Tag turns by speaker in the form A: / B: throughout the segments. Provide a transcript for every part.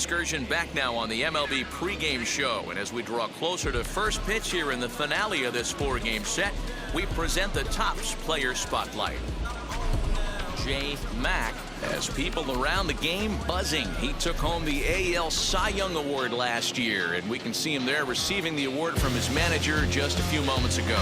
A: excursion back now on the MLB pregame show. And as we draw closer to first pitch here in the finale of this four-game set, we present the Topps Player Spotlight. J. Mack has people around the game buzzing. He took home the AL Cy Young Award last year, and we can see him there receiving the award from his manager just a few moments ago.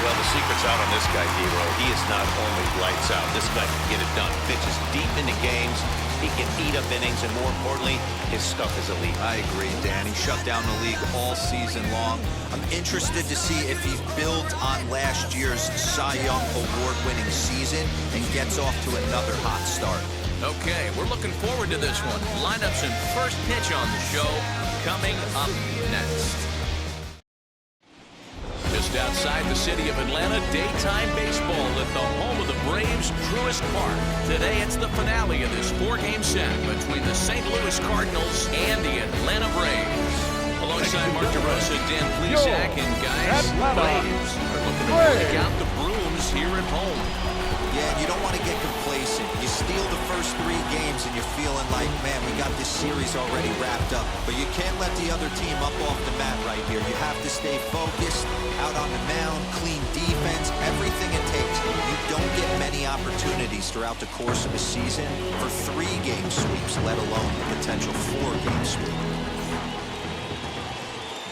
B: Well, the secret's out on this guy, D-Roll. He is not only lights out. This guy can get it done. Pitches deep into games. He can eat up innings, and more importantly, his stuff is elite.
C: I agree, Dan. He shut down the league all season long. I'm interested to see if he builds on last year's Cy Young Award-winning season and gets off to another hot start.
A: Okay, we're looking forward to this one. Lineups and first pitch on the show coming up next. Just outside the city of Atlanta, daytime baseball at the home of the Braves, Truist Park. Today it's the finale of this four-game set between the St. Louis Cardinals and the Atlanta Braves. Alongside Mark DeRosa, Dan Plesac, and guys, Braves are looking to break out the brooms here at home.
C: Yeah, you don't want to get complacent. You steal the first three games and you're feeling like, man, we got this series already wrapped up. But you can't let the other team up off the mat right here. You have to stay focused, out on the mound, clean defense, everything it takes. You don't get many opportunities throughout the course of a season for three-game sweeps, let alone the potential four-game sweep.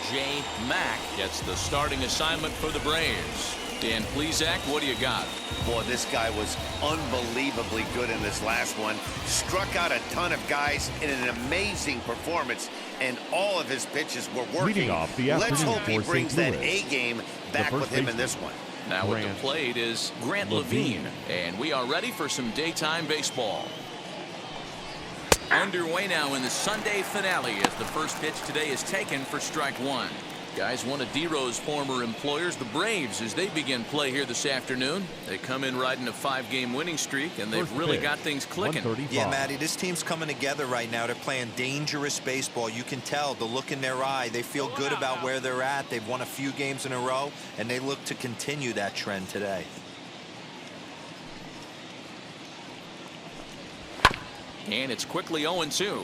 A: J. Mack gets the starting assignment for the Braves. Dan Plesac, what do you got?
B: Boy, this guy was unbelievably good in this last one. Struck out a ton of guys in an amazing performance, and all of his pitches were working. Let's hope he brings that A game back with him in this one.
A: Now at the plate is Grant Levine, and we are ready for some daytime baseball. Underway now in the Sunday finale as the first pitch today is taken for strike one. Guys, one of D-Row's former employers, the Braves, as they begin play here this afternoon. They come in riding a five-game winning streak, and they've really got things clicking.
C: Yeah, Matty, this team's coming together right now. They're playing dangerous baseball. You can tell the look in their eye. They feel good about where they're at. They've won a few games in a row, and they look to continue that trend today.
A: And it's quickly 0-2.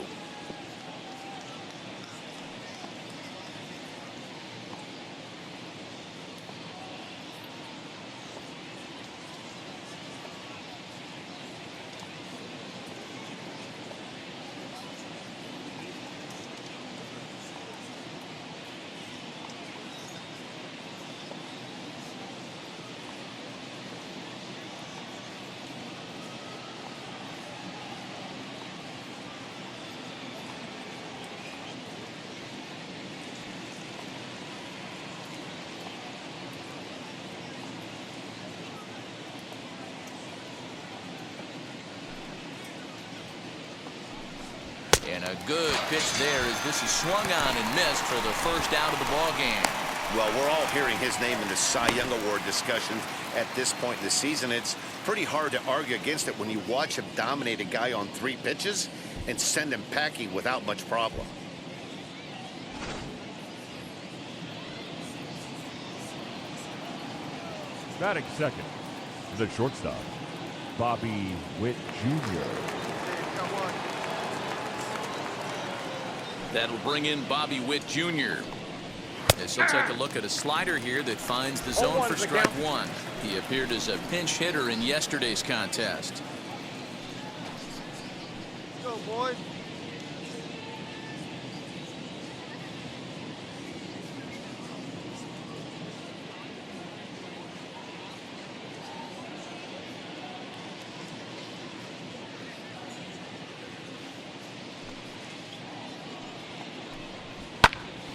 A: And a good pitch there as this is swung on and missed for the first out of the ball game.
B: Well, we're all hearing his name in the Cy Young Award discussions at this point in the season. It's pretty hard to argue against it when you watch him dominate a guy on three pitches and send him packing without much problem.
D: Batting second, the shortstop, Bobby Witt Jr.
A: That'll bring in Bobby Witt Jr. As he'll take a look at a slider here that finds the zone for strike one. He appeared as a pinch hitter in yesterday's contest.
E: Go, boy.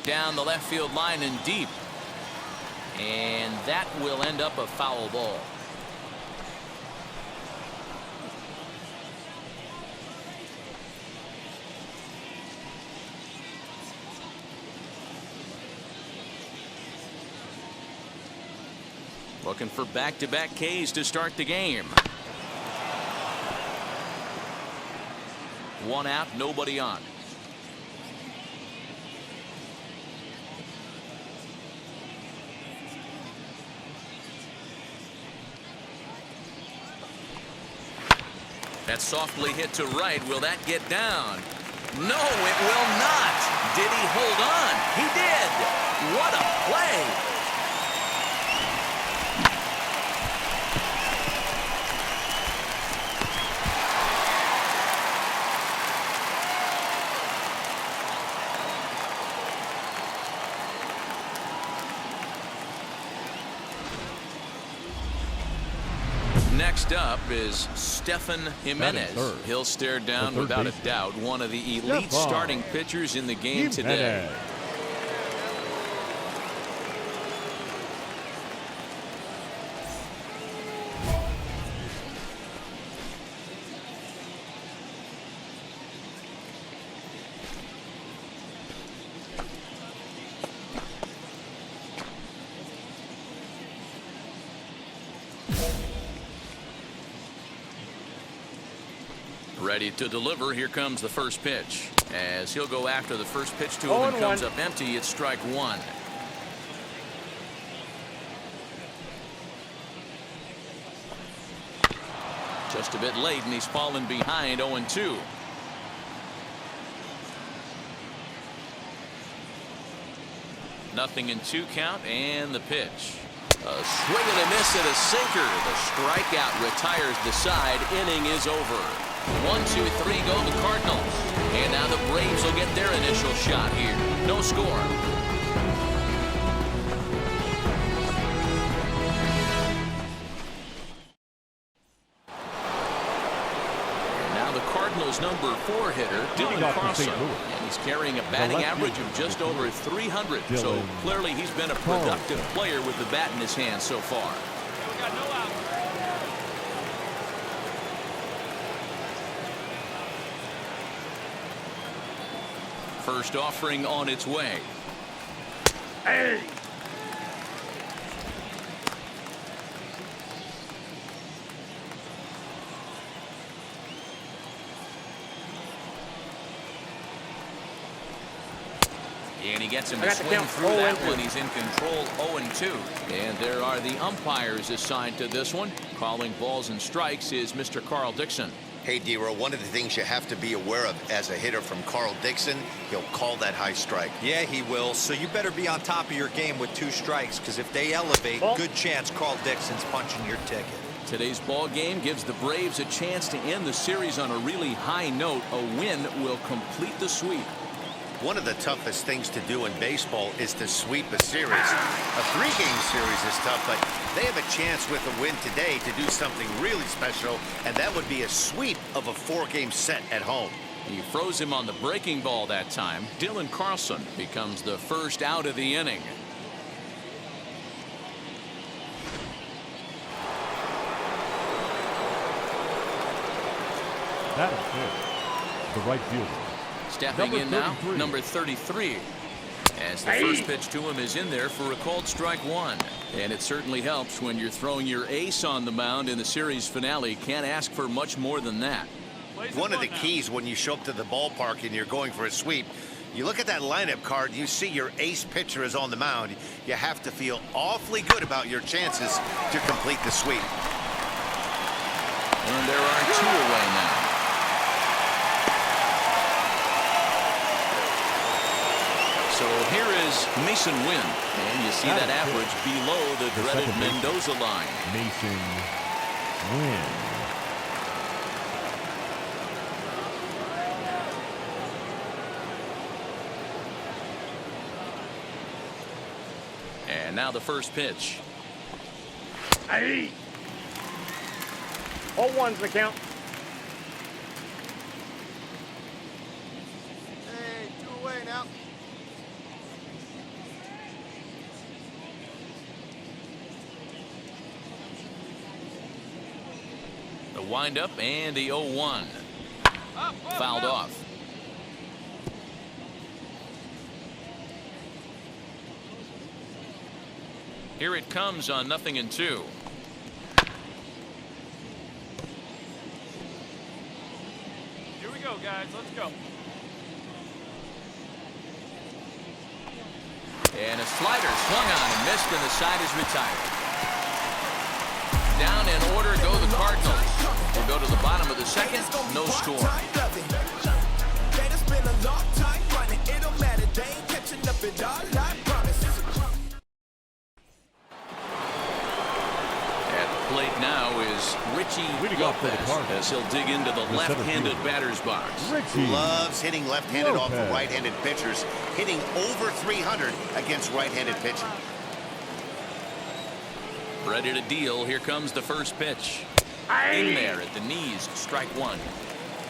A: Down the left field line and deep. And that will end up a foul ball. Looking for back-to-back Ks to start the game. One out, nobody on. That's softly hit to right. Will that get down? No, it Did he hold on? He did. What a play. Next up is Stephen Jimenez. He'll stare down without a doubt one of the elite starting pitchers in the game today. Ready to deliver. Here comes the first pitch. As he'll go after the first pitch to him and comes up empty. It's strike one. Just a bit late, and he's fallen behind 0-2. Nothing in 2 count, and the pitch. A swing and a miss and a sinker. The strikeout retires the side. Inning is over. 1-2-3 go the Cardinals. And now the Braves will get their initial shot here. No score. Cardinals number 4 hitter, Dylan Carlson. And he's carrying a batting average of just over 300. So clearly he's been a productive player with the bat in his hand so far. First offering on its way. Hey! And he gets him to swing through that one. He's in control 0-2. And there are the umpires assigned to this one. Calling balls and strikes is Mr. Carl Dixon.
B: Hey, D-Row, one of the things you have to be aware of as a hitter from Carl Dixon, he'll call that high strike.
C: Yeah, he will. So you better be on top of your game with 2 strikes, because if they elevate, good chance Carl Dixon's punching your ticket.
A: Today's ball game gives the Braves a chance to end the series on a really high note. A win will complete the sweep.
B: One of the toughest things to do in baseball is to sweep a series. A 3-game series is tough, but they have a chance with a win today to do something really special, and that would be a sweep of a 4-game set at home.
A: He froze him on the breaking ball that time. Dylan Carlson becomes the first out of the inning.
D: That is good. The right fielder.
A: Stepping in now, number 33. As the first pitch to him is in there for a called strike 1. And it certainly helps when you're throwing your ace on the mound in the series finale. Can't ask for much more than that.
B: One of the keys when you show up to the ballpark and you're going for a sweep, you look at that lineup card, you see your ace pitcher is on the mound. You have to feel awfully good about your chances to complete the sweep.
A: And there are 2 away now. So here is Mason Wynn, and you see that average below the dreaded Mendoza line.
D: Mason Wynn.
A: And now the first pitch.
E: Hey! 0-1's the count.
F: Hey, 2 away now.
A: The windup and the 0-1. Fouled off. Here it comes on 0-2.
E: Here we go, guys. Let's go.
A: And a slider swung on and missed, and the side is retired. Down in order go the Cardinals. We'll go to the bottom of the second. No score. Richie
D: Leading off for the
A: Lopez
D: Cardinals.
A: as he'll dig into the left-handed batter's box.
D: Richie
B: Loves hitting left-handed off of
D: Lopez.
B: right-handed pitchers, hitting over 300 against right-handed pitching.
A: Ready to deal. Here comes the first pitch. In there at the knees, strike one.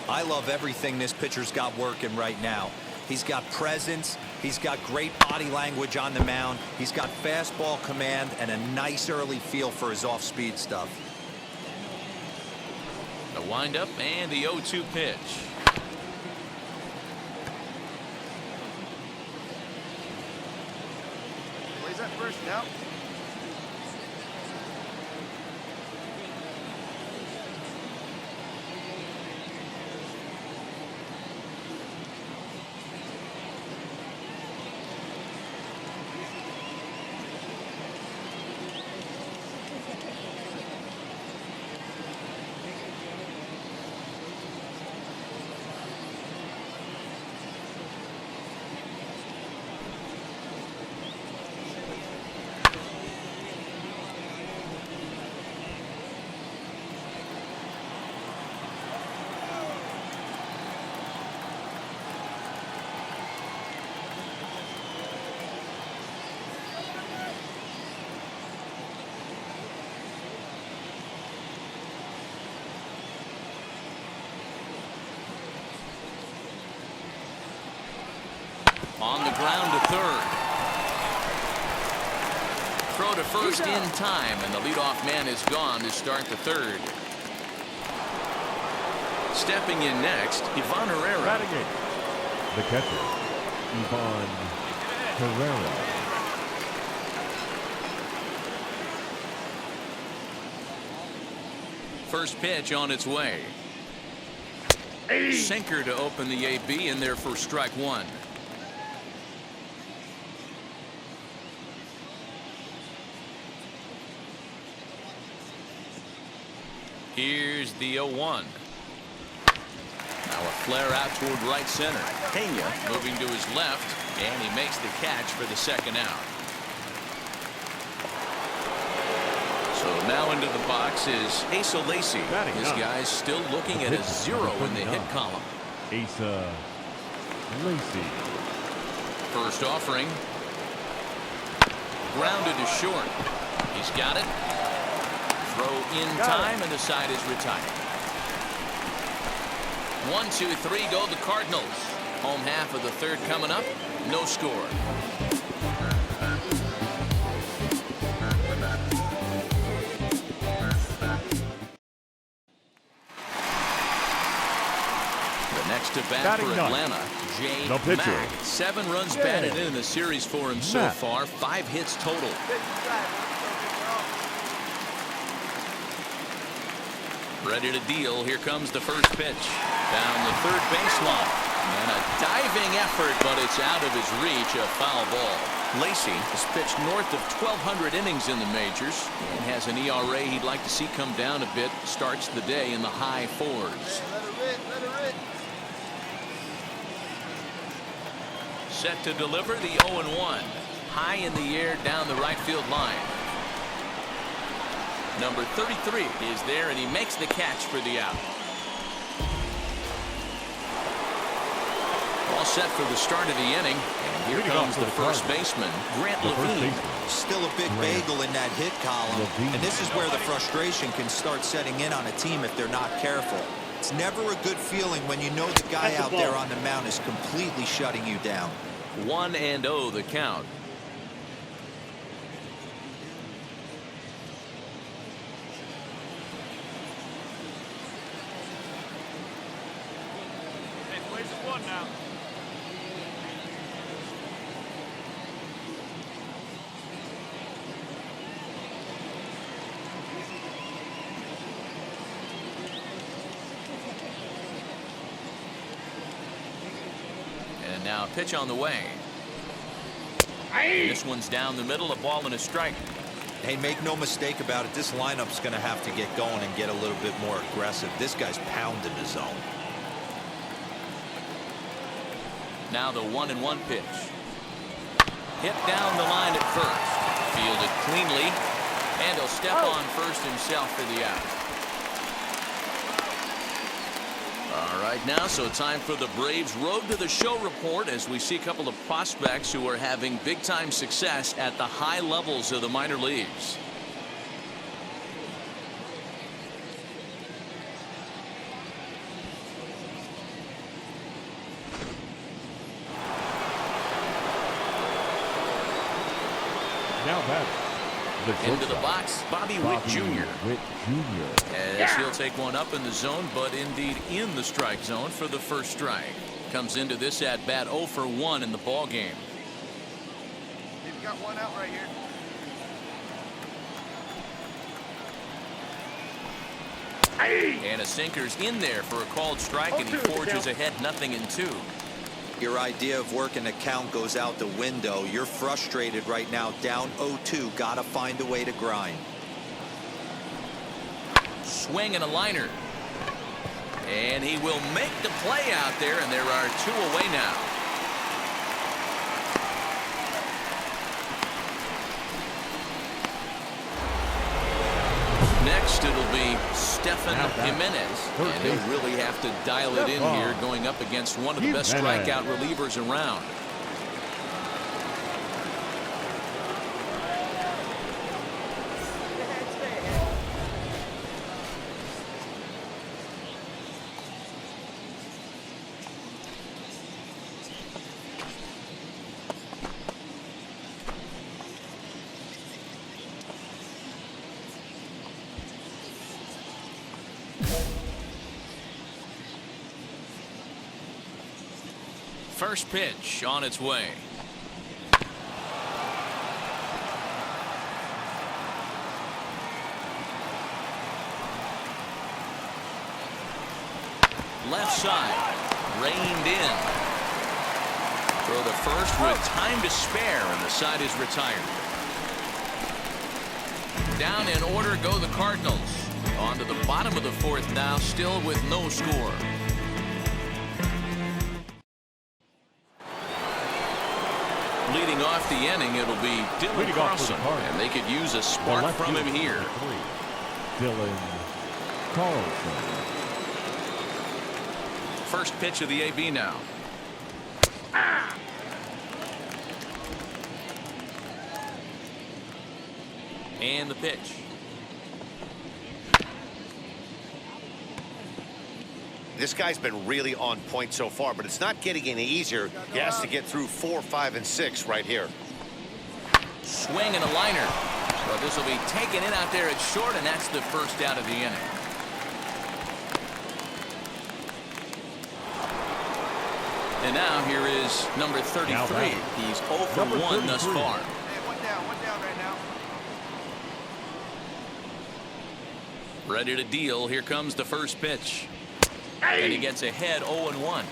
C: I love everything this pitcher's got working right now. He's got presence. He's got great body language on the mound. He's got fastball command and a nice early feel for his off-speed stuff.
A: The windup and the 0-2 pitch.
F: Plays that first now.
A: On the ground to third. Throw to first in time, and the leadoff man is gone to start the third. Stepping in next, Ivan Herrera.
D: batting eighth. The catcher, Ivan Herrera.
A: First pitch on its way. Sinker to open the AB, in there for strike one. Here's the 0-1. Now a flare out toward right center. Pena moving to his left, and he makes the catch for the second out. So now into the box is Asa Lacy. This guy's still looking at a 0 in the hit column.
D: Asa Lacy.
A: First offering. Grounded to short. He's got it. Throw in time, and the side is retired. 1, 2, 3 go the Cardinals. Home half of the third coming up. No score. The next to bat
D: Batting
A: for
D: ninth,
A: Atlanta, Jay
D: the pitcher.
A: Mack. 7 runs batted in the series for him so
D: Mack.
A: far. 5 hits total. Ready to deal. Here comes the first pitch. Down the third baseline. And a diving effort, but it's out of his reach. A foul ball. Lacy has pitched north of 1,200 innings in the majors and has an ERA he'd like to see come down a bit. Starts the day in the high 4s.
F: Let her rip, let her rip.
A: Set to deliver the 0-1. High in the air down the right field line. Number 33 is there, and he makes the catch for the out. All set for the start of the inning, and here comes the first baseman, Grant Levine.
C: Still a big bagel in that hit column, and this is where the frustration can start setting in on a team if they're not careful. It's never a good feeling when you know the guy out there on the mound is completely shutting you down.
A: 1-0 the count.
E: Now.
A: And now pitch on the way. And this one's down the middle, a ball and a strike.
C: Hey, make no mistake about it, this lineup's going to have to get going and get a little bit more aggressive. This guy's pounding the zone.
A: Now the 1-1 pitch. Hit down the line at first. Fielded cleanly. And he'll step on first himself for the out. right, now, so time for the Braves Road to the Show report as we see a couple of prospects who are having big-time success at the high levels of the minor leagues.
D: Now batting,
A: Into the box, Bobby Witt Jr. As he'll take one up in the zone, but indeed in the strike zone for the first strike. Comes into this at bat 0 for 1 in the ball game.
F: You've got one out right here.
A: And a sinker's in there for a called strike, and he forges ahead 0-2.
C: Your idea of working a count goes out the window. You're frustrated right now, down 0-2. Gotta find a way to grind.
A: Swing and a liner. And he will make the play out there, and there are 2 away now. Next, it'll be Stefan Jimenez, and he'll really have to dial it in here going up against one of the best strikeout relievers around. First pitch on its way. Left side, reined in. Throw to first with time to spare, and the side is retired. Down in order go the Cardinals. On to the bottom of the 4th now, still with no score. Leading off the inning, it'll be Dylan Carlson, and they could use a spark from him here.
D: Dylan Carlson.
A: First pitch of the AB now. And the pitch.
B: This guy's been really on point so far, but it's not getting any easier. He has to get through 4, 5, and 6 right here.
A: Swing and a liner. Well, this will be taken in out there at short, and that's the first out of the inning. And now here is number 33. He's 0 for 1 thus far.
F: Hey, one down right now.
A: Ready to deal. Here comes the first pitch. And he gets ahead 0-1.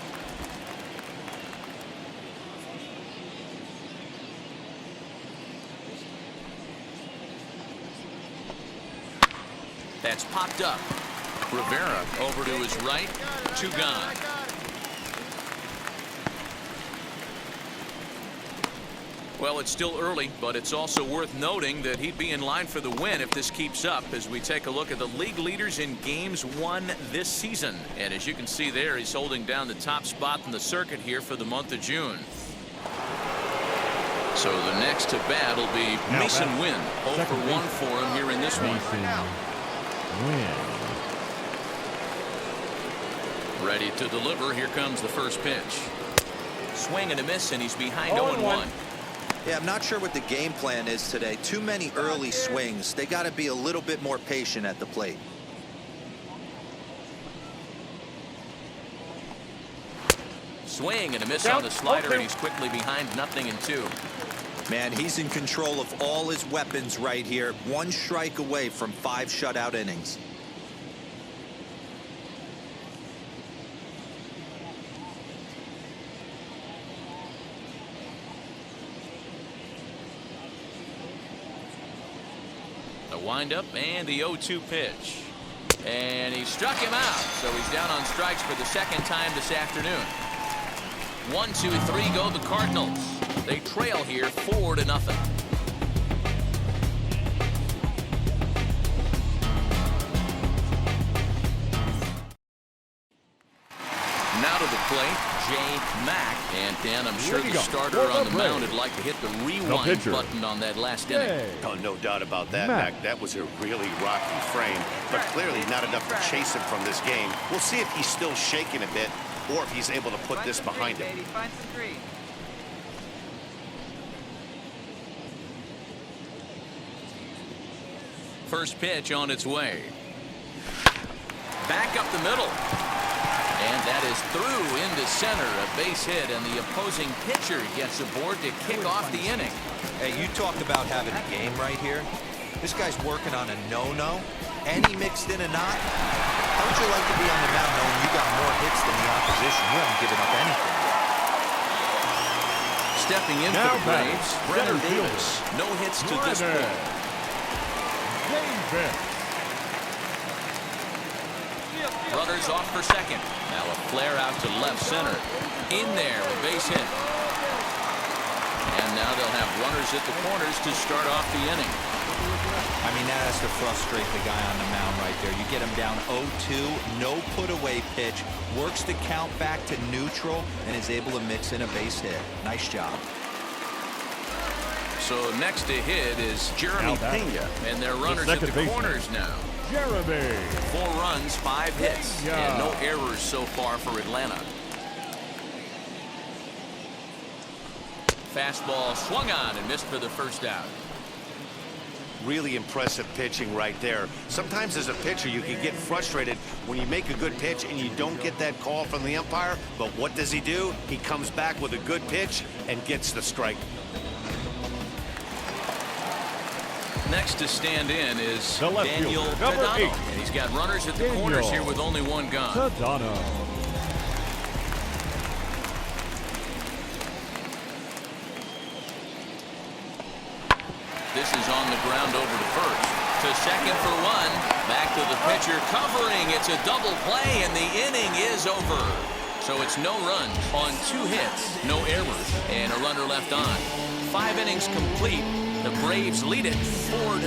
A: That's popped up. Rivera over to his right. 2 gone. Well, it's still early, but it's also worth noting that he'd be in line for the win if this keeps up as we take a look at the league leaders in games won this season. And as you can see there, he's holding down the top spot in the circuit here for the month of June. So the next to bat will be Mason Wynn. 0 for 1 for him here in this one. Ready to deliver. Here comes the first pitch. Swing and a miss, and he's behind 0-1.
C: Yeah, I'm not sure what the game plan is today. Too many early swings. They got to be a little bit more patient at the plate.
A: Swing and a miss on the slider, and he's quickly behind 0-2.
C: Man, he's in control of all his weapons right here. 1 strike away from 5 shutout innings.
A: Windup and the 0-2 pitch, and he struck him out, so he's down on strikes for the 2nd time this afternoon. 1, 2, 3 go the Cardinals. They trail here 4-0. Mack. And Dan, I'm sure the starter on the mound would like to hit the rewind button on that last inning.
B: Oh, no doubt about that, Mac. That was a really rocky frame, but clearly not enough to chase him from this game. We'll see if he's still shaking a bit or if he's able to put this behind him.
F: Find some green.
A: First pitch on its way. Back up the middle. And that is through into center, a base hit, and the opposing pitcher gets aboard to kick off the inning.
C: Hey, you talk about having a game right here. This guy's working on a no-no, and he mixed in a knot. How would you like to be on the mound knowing you got more hits than the opposition? You haven't given up anything.
A: Stepping in for the Braves, Brenner Davis. No hits to this point. Runners off for second. Now a flare out to left center. In there, a base hit. And now they'll have runners at the corners to start off the inning.
C: I mean, that has to frustrate the guy on the mound right there. You get him down 0-2, no put-away pitch, works the count back to neutral, and is able to mix in a base hit. Nice job.
A: So next to hit is Jeremy Pena, and they're runners at the corners now.
D: Jeremy.
A: 4 runs, 5 hits, and no errors so far for Atlanta. Fastball swung on and missed for the first out.
B: Really impressive pitching right there. Sometimes as a pitcher you can get frustrated when you make a good pitch and you don't get that call from the umpire, but what does he do? He comes back with a good pitch and gets the strike.
A: Next to stand in is
D: The left
A: Daniel
D: fielder, number
A: Tadano.
D: 8.
A: And he's got runners at the corners here with only 1 gun.
D: Tadano.
A: This is on the ground over to first. To second for 1. Back to the pitcher covering. It's a double play and the inning is over. So it's no runs on 2 hits, no errors, and a runner left on. 5 innings complete. The Braves lead it 4-0.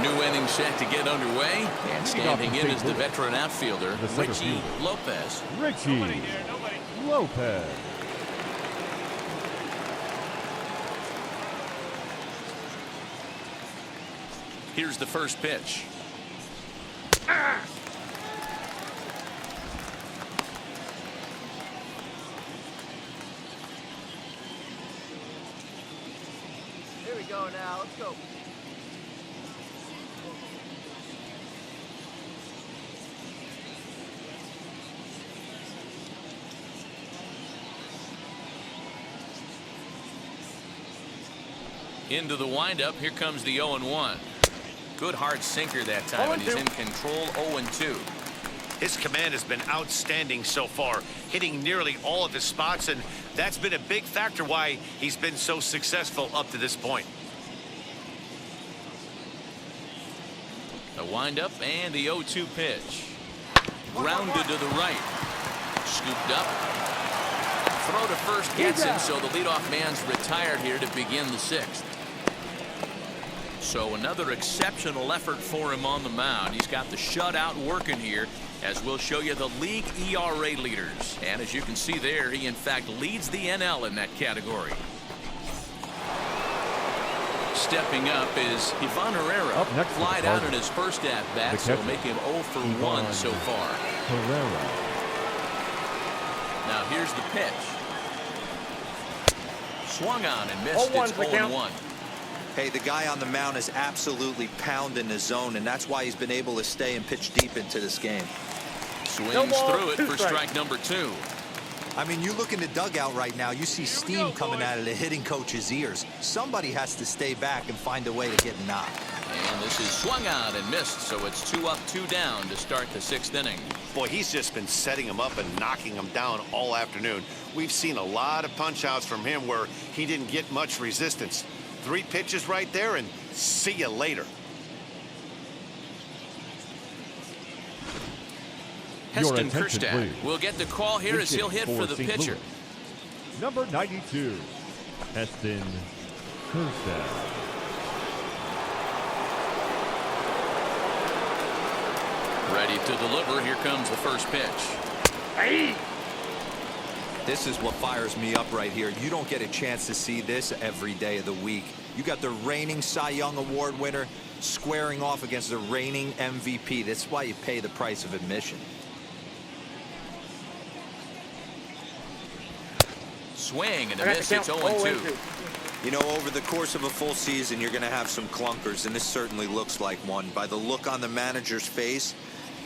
A: New inning set to get underway, and standing in is the veteran outfielder, Richie Lopez.
D: Richie Lopez.
A: Here's the first pitch.
F: Here we go now. Let's go.
A: Into the windup. Here comes the 0-1. Good hard sinker that time, and he's in control. 0-2.
B: His command has been outstanding so far, hitting nearly all of his spots, and that's been a big factor why he's been so successful up to this point.
A: The windup and the 0-2 pitch. Grounded to the right. Scooped up. Throw to first gets him, so the leadoff man's retired here to begin the 6th. So another exceptional effort for him on the mound. He's got the shutout working here, as we'll show you the league ERA leaders. And as you can see there, he in fact leads the NL in that category. Stepping up is Ivan Herrera.
D: Up next,
A: flied out in his first at-bat, so make him 0 for 1 so far.
D: Herrera.
A: Now here's the pitch. Swung on and missed. It's 0-1.
C: Hey, the guy on the mound is absolutely pounding the zone, and that's why he's been able to stay and pitch deep into this game.
A: Swings through it for strike number 2.
C: I mean, you look in the dugout right now, you see steam coming out of the hitting coach's ears. Somebody has to stay back and find a way to get knocked.
A: And this is swung on and missed, so it's 2 up, 2 down to start the 6th inning.
B: Boy, he's just been setting him up and knocking him down all afternoon. We've seen a lot of punch-outs from him where he didn't get much resistance. 3 pitches right there, and see you later.
A: Heston Kjerstad will get the call here as he'll hit for the pitcher.
D: Number 92, Heston Kjerstad.
A: Ready to deliver. Here comes the first pitch.
E: Hey!
C: This is what fires me up right here. You don't get a chance to see this every day of the week. You got the reigning Cy Young Award winner squaring off against the reigning MVP. That's why you pay the price of admission.
A: Swing and a miss. It's 0-2.
C: You know, over the course of a full season, you're going to have some clunkers, and this certainly looks like one. By the look on the manager's face,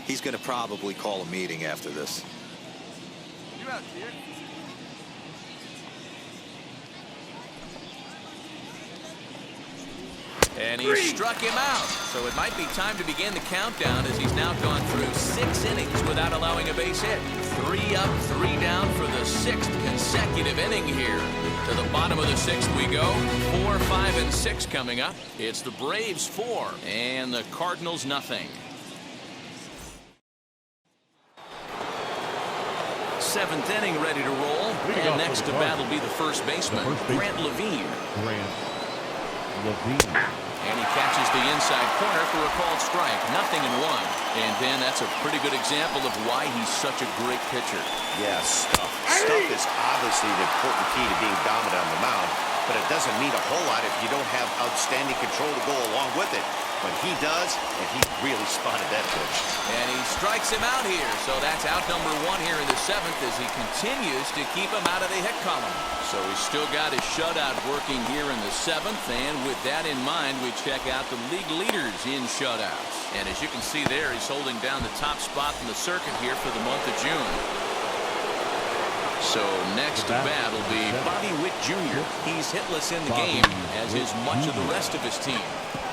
C: he's going to probably call a meeting after this.
F: You out here?
A: And he struck him out. So it might be time to begin the countdown as he's now gone through 6 innings without allowing a base hit. 3 up, 3 down for the 6th consecutive inning here. To the bottom of the 6th we go. 4, 5, and 6 coming up. It's the Braves 4 and the Cardinals nothing. 7th inning ready to roll. And next to bat will be the first baseman, Grant Levine. And he catches the inside corner for a called strike. 0-1. And Ben, that's a pretty good example of why he's such a great pitcher.
B: Yeah, stuff. Stuff is obviously the important key to being dominant on the mound, but it doesn't mean a whole lot if you don't have outstanding control to go along with it. But he does, and he really spotted that pitch.
A: And he strikes him out here. So that's out number 1 here in the 7th as he continues to keep him out of the hit column. So he's still got his shutout working here in the 7th. And with that in mind, we check out the league leaders in shutouts. And as you can see there, he's holding down the top spot in the circuit here for the month of June. So next to bat will be Bobby Witt Jr. He's hitless in the game, as is much of the rest of his team.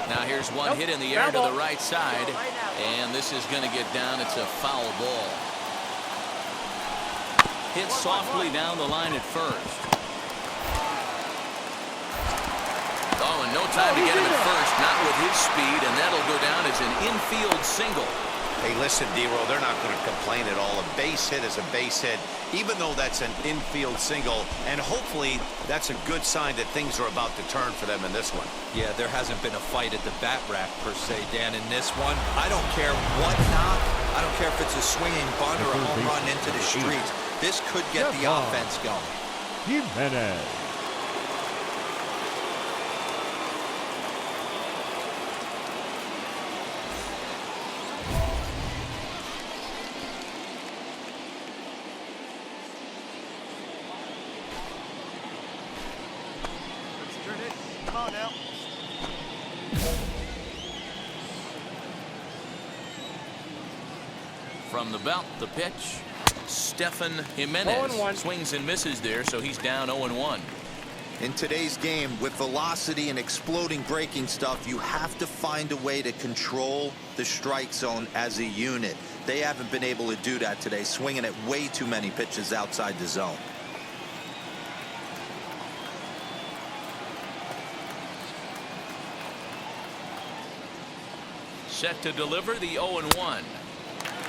A: Now here's one hit in the air to the right side, and this is going to get down. It's a foul ball. Hit softly down the line at first. Oh, and no time to get him at first, not with his speed, and that'll go down as an infield single.
B: Hey, listen, D-Roll, they're not going to complain at all. A base hit is a base hit, even though that's an infield single. And hopefully that's a good sign that things are about to turn for them in this one.
C: Yeah, there hasn't been a fight at the bat rack, per se, Dan, in this one. I don't care what knock. I don't care if it's a swinging bunt or a home run into the streets. This could get the offense going.
D: Jimenez.
F: Come on now.
A: From the belt, the pitch. Stefan Jimenez swings and misses there, so he's down 0-1.
C: In today's game, with velocity and exploding breaking stuff, you have to find a way to control the strike zone as a unit. They haven't been able to do that today, swinging at way too many pitches outside the zone.
A: Set to deliver the 0-1.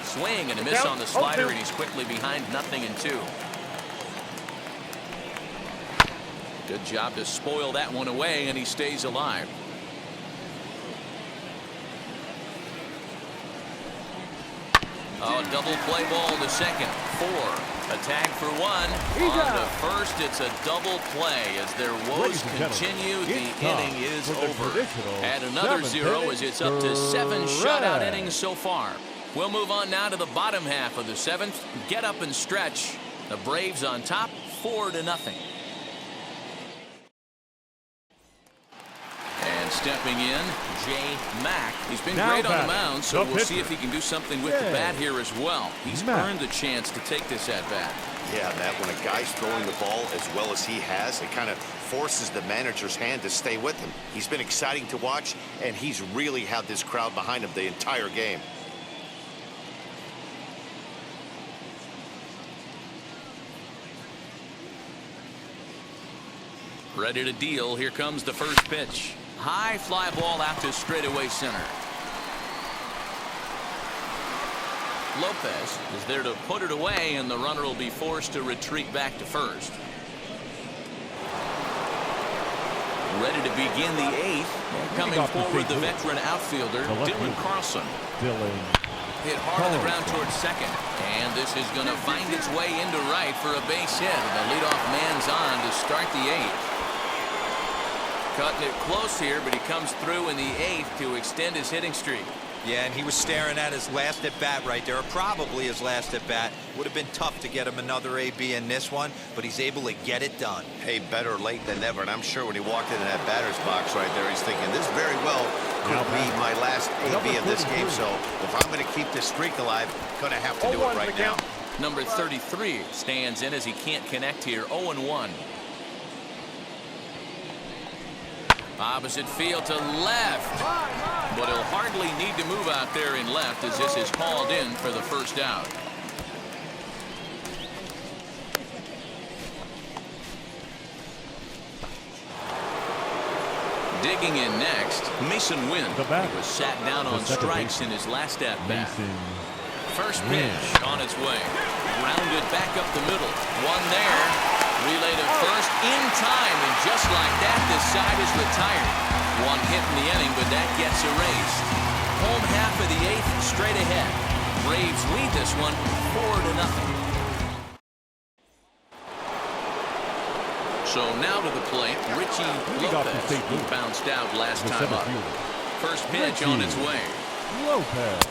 A: Swing and a miss on the slider, and he's quickly behind 0-2. Good job to spoil that one away, and he stays alive. Oh, double play ball to second. 4. A tag for 1. On to first, it's a double play as their woes continue. The inning is over. Add another 0 as it's up to 7 shutout innings so far. We'll move on now to the bottom half of the 7th. Get up and stretch. The Braves on top, 4-0. And stepping in, Jay Mack. He's been great on the mound, so we'll see if he can do something with the bat here as well. He's earned the chance to take this at-bat.
B: Yeah, Matt, when a guy's throwing the ball as well as he has, it kind of forces the manager's hand to stay with him. He's been exciting to watch, and he's really had this crowd behind him the entire game.
A: Ready to deal. Here comes the first pitch. High fly ball out to straightaway center. Lopez is there to put it away, and the runner will be forced to retreat back to first. Ready to begin the 8th. Coming forward, the veteran outfielder, Dylan Carlson. hit hard on the ground towards second. And this is going to find its way into right for a base hit. The leadoff man's on to start the 8th. Cutting it close here, but he comes through in the 8th to extend his hitting streak.
C: Yeah, and he was staring at his last at bat right there, or probably his last at bat. Would have been tough to get him another AB in this one, but he's able to get it done.
B: Hey, better late than never. And I'm sure when he walked into that batter's box right there, he's thinking, this very well could be my last AB of this game. So if I'm going to keep this streak alive, going to have to do it right now.
A: Number 33 stands in as he can't connect here. 0-1. Opposite field to left. But he'll hardly need to move out there in left as this is hauled in for the first out. Digging in next, Mason Wynn. He was sat down on strikes in his last at-bat. First pitch on its way. Grounded back up the middle. One there. Relay to first in time, and just like that, this side is retired. One hit in the inning, but that gets erased. Home half of the 8th, straight ahead. Braves lead this one 4-0. So now to the plate, Richie Lopez, who bounced out last time up. First pitch on its way.
D: Lopez.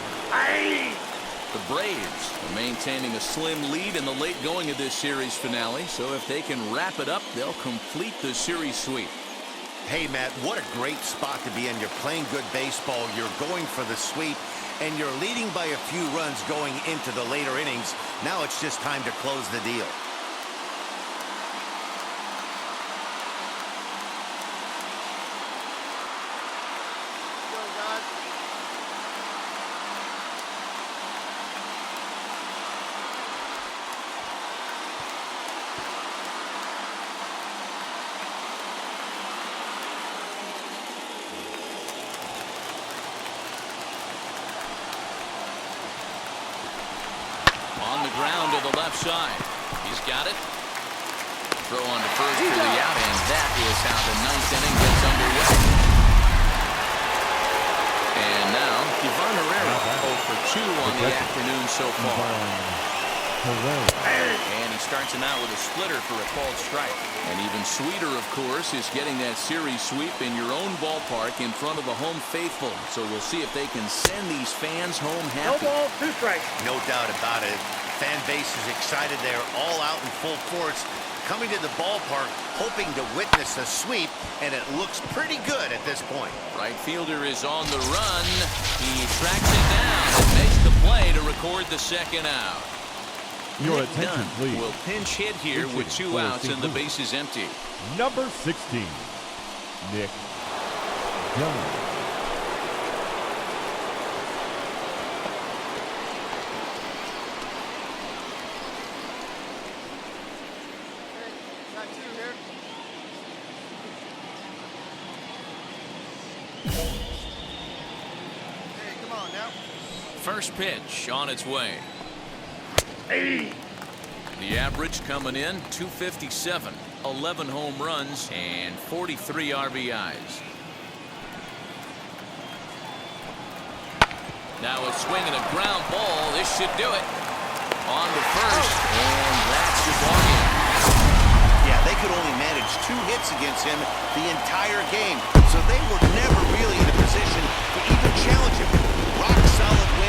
A: The Braves are maintaining a slim lead in the late going of this series finale, so if they can wrap it up, they'll complete the series sweep.
B: Hey, Matt, what a great spot to be in. You're playing good baseball, you're going for the sweep, and you're leading by a few runs going into the later innings. Now it's just time to close the deal.
A: On the ground to the left side. He's got it. Throw on to first for the out, and that is how the 9th inning gets underway. And now, Ivan Herrera 0 for 2 on the afternoon so far. And he starts him out with a splitter for a called strike. And even sweeter, of course, is getting that series sweep in your own ballpark in front of the home faithful. So we'll see if they can send these fans home happy.
E: No ball, 2 strikes.
B: No doubt about it. Fan base is excited. They're all out in full force, coming to the ballpark, hoping to witness a sweep, and it looks pretty good at this point.
A: Right fielder is on the run. He tracks it down and makes the play to record the second out.
D: Your
A: Nick
D: attention,
A: Dunn
D: please.
A: will pinch hit here with 2 outs and the base is empty.
D: Number 16, Nick Dunn.
F: Got 2 here. Hey, come on now.
A: First pitch on its way. The average coming in 257, 11 home runs and 43 RBIs. Now a swing and a ground ball. This should do it. On to first, and that's your ball game.
B: Yeah, they could only manage 2 hits against him the entire game, so they were never really in a position to even challenge him. Rock solid win.